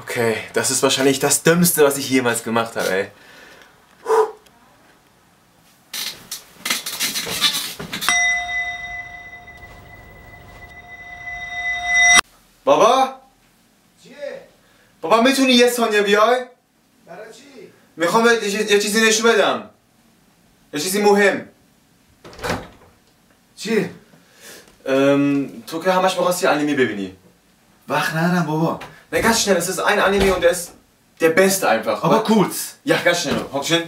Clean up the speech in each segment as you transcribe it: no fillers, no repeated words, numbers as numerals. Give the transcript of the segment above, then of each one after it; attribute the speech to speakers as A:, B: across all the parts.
A: Okay, das ist wahrscheinlich das Dümmste, was ich jemals gemacht habe, ey. بابا؟
B: چیه؟
A: بابا میتونی یه ثانیه بیای؟
B: برای چی؟
A: میخوام یه چیزی نشون بدم. یه چیزی مهم.
B: چیه؟
A: تو که همش می‌خواستی انیمه ببینی.
B: وقت ندارم بابا.
A: Na, ganz schnell, es ist ein Anime und der ist der beste einfach.
B: Aber kurz.
A: Ja, ganz schnell. Hock schön.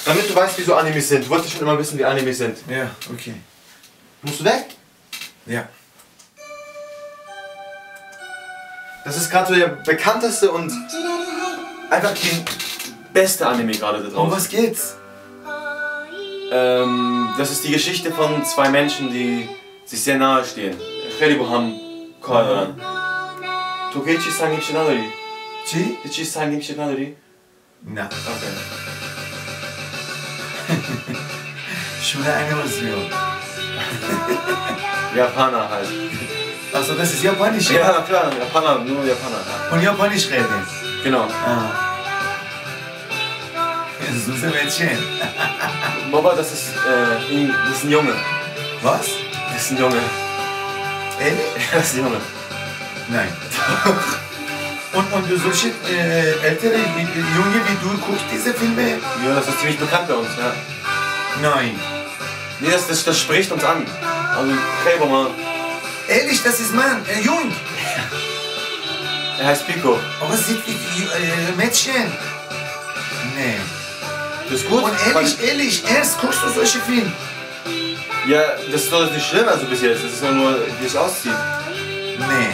A: Damit du weißt, wie so Animes sind. Du wolltest schon immer wissen, wie Animes sind.
B: Ja, okay.
A: Musst du weg?
B: Ja.
A: Das ist gerade so der bekannteste und einfach die beste Anime gerade da
B: Um
A: draußen.
B: was geht's?
A: Das ist die Geschichte von zwei Menschen, die sich sehr nahe stehen. Khelibuham Karan. Tokichi Sangimshi Nadari.
B: چی؟
A: Hichi Sangimshi Nadari.
B: نه.
A: Okay.
B: شونه Animation.
A: Japaner halt.
B: Also das ist Japanisch?
A: Ja, klar, Japaner, nur Japaner.
B: Und Japanisch reden?
A: Genau.
B: Ah. Süße Mädchen.
A: Baba, das ist ein Junge.
B: Was?
A: Das ist ein Junge.
B: Ehrlich?
A: Das ist ein Junge.
B: Nein. Und solche ältere Junge wie du guckst diese Filme?
A: Ja, das ist ziemlich bekannt bei uns, ja.
B: Nein.
A: Nee, das spricht uns an. Also, Gräber mal.
B: Ehrlich, das ist Mann, jung.
A: Er heißt Pico.
B: Aber sieht wie Mädchen. Nee.
A: Das ist gut.
B: Und ehrlich, erst guckst du solche Filme?
A: Ja, das ist doch nicht schlimm, also bis jetzt. Das ist ja nur, wie es aussieht.
B: Nee.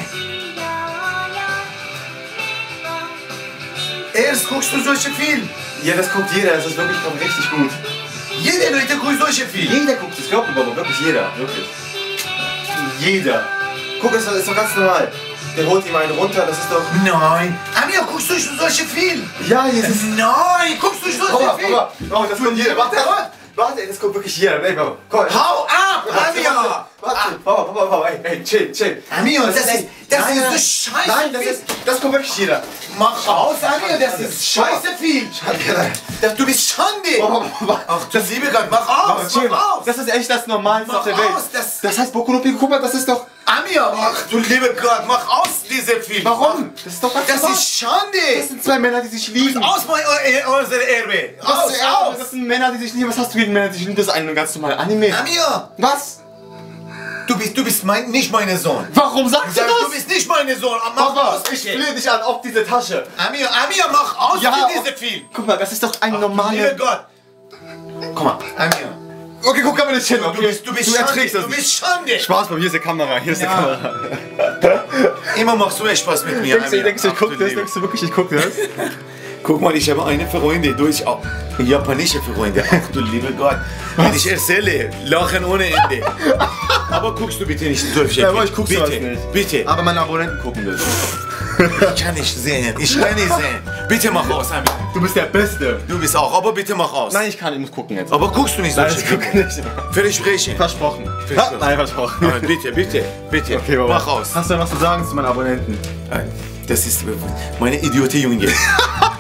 B: Erst guckst du solche Filme?
A: Ja, das guckt jeder. Das ist wirklich richtig gut.
B: Jede Leute guckt solche Filme.
A: Jeder guckt das, glaubt mir, Baba. Wirklich jeder. Wirklich. Jeder. Guck, das ist doch ganz normal. Der holt ihm einen runter, das ist doch...
B: Nein. Amir, guckst du solche Filme?
A: Ja, Jesus.
B: Nein, guckst du solche Filme?
A: Baba, das guckt jeder. Warte, warte, das guckt wirklich jeder. Ey, Baba, komm.
B: Hau ab, Amir!
A: Warte, Baba, ey, chill.
B: Amir, das ist so scheiße.
A: Nein, das guckt wirklich jeder.
B: Mach aus, Amir, das ist scheiße viel. Du bist Schande. Ach, das liebe Gott, mach aus, mach aus.
A: Das ist echt das Normalste auf der Welt.
B: Mach aus,
A: Das heißt Boku no Pico, guck mal, das ist doch...
B: Amir, ach du liebe Gott, mach aus diese Film.
A: Warum? Das ist doch ganz
B: Das
A: normal.
B: ist Schande.
A: Das sind zwei Männer, die sich lieben.
B: Aus unser Erbe. Aus.
A: Das sind Männer, die sich lieben. Was hast du gegen Männer, die sich lieben? Das ist ein ganz normaler Anime.
B: Amir,
A: Was?
B: du bist nicht mein Sohn.
A: Warum sagst du das?
B: Du bist nicht mein Sohn. Mach
A: Papa,
B: aus,
A: ich
B: bitte.
A: flehe dich an, auf diese Tasche.
B: Amir, mach aus
A: Ja,
B: mit diesem Film.
A: Guck mal, das ist doch ein
B: Liebe
A: normaler...
B: Gott.
A: Guck mal.
B: Amir,
A: Okay, guck aber nicht hin, okay?
B: du bist
A: du
B: Schande.
A: erträgst das
B: Du
A: nicht.
B: bist Schande.
A: Spaß, Bro, hier ist die Kamera, hier ist die
B: Ja.
A: Kamera.
B: Immer machst du echt Spaß mit mir, Amir.
A: Denkst du, ich
B: Ach,
A: guck
B: du
A: das?
B: Liebe.
A: Denkst du wirklich, ich guck das?
B: Guck mal, ich habe eine Freunde, japanische Freunde. Ach du liebe Gott. Wenn ich erzähle, lachen ohne Ende. Aber guckst du bitte nicht solche
A: Ja,
B: Filme.
A: aber ich guck sowas
B: Bitte,
A: nicht.
B: bitte.
A: Aber meine Abonnenten gucken das.
B: Ich kann nicht sehen, ich kann nicht sehen. Bitte mach aus, Amir.
A: Du bist der Beste.
B: Du bist auch, aber bitte mach aus.
A: Nein, ich kann, ich muss gucken jetzt.
B: Aber guckst du nicht
A: Nein,
B: solche
A: ich gucke
B: Filme?
A: nicht.
B: Versprechen.
A: Versprochen.
B: Versprochen.
A: Nein, versprochen.
B: Nein, bitte.
A: Okay, Baba.
B: Mach aus.
A: Hast du was zu sagen zu meinen Abonnenten?
B: Das ist meine Idiotie, Junge.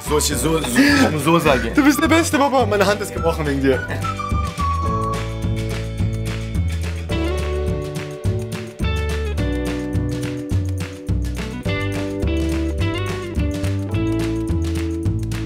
B: Solche, so sagen.
A: Du bist der Beste, Papa. Meine Hand ist gebrochen wegen dir.